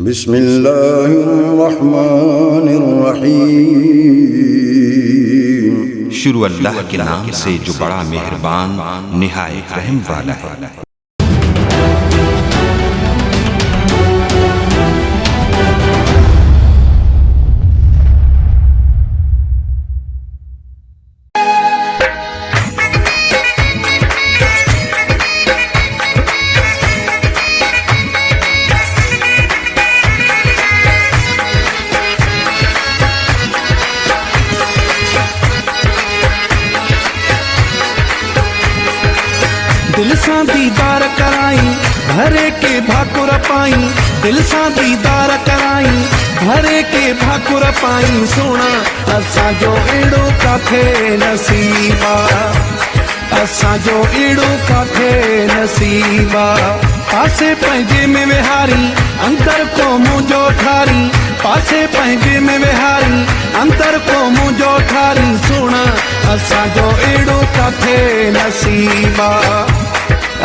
बिस्मिल्लाहिर्रहमानिर्रहीम। शुरू अल्लाह के नाम से जो बड़ा मेहरबान निहायत रहम वाला है। दिल सा दीदार कराई भरे के भाकुर पाई, दिल सा दीदार कराई भरे के भाकुर पाई। सोना असा जो एड़ो काथे नसीबा, असा जो एड़ो काथे नसीबा। पासे पंहिंजे में विहारी अंतर को मुंहिंजो ठारी, पासे पंहिंजे में विहारी अंतर को मुंहिंजो ठारी। सोना असा जो एड़ो काथे नसीबा,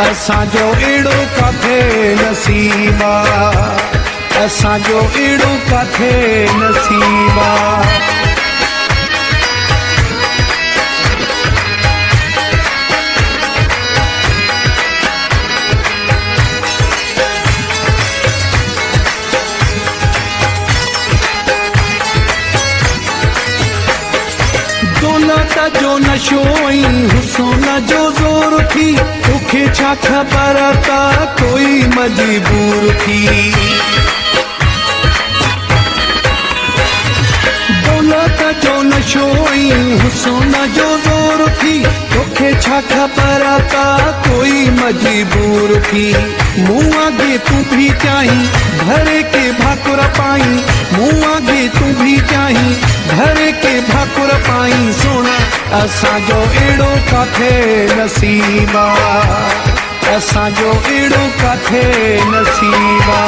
असा जो एड़ो काथे नसीबा, असा जो एड़ो काथे नसीबा। दौलत जो नशोई हुस्न जो जोर थी, तोखे छा ख़बर ता कोई मजबूर थी। दौलत जो नशोई हुस्न जो जोर थी, तोखे छा ख़बर ता कोई मजबूर थी। मुँह आगे तू भी चाही भरे के भाकुर पाई, मुँह आगे तू भी चाही भरे के भाकुर पाई। सोना असा जो एड़ो काथे नसीबा, असा जो एड़ो काथे नसीबा।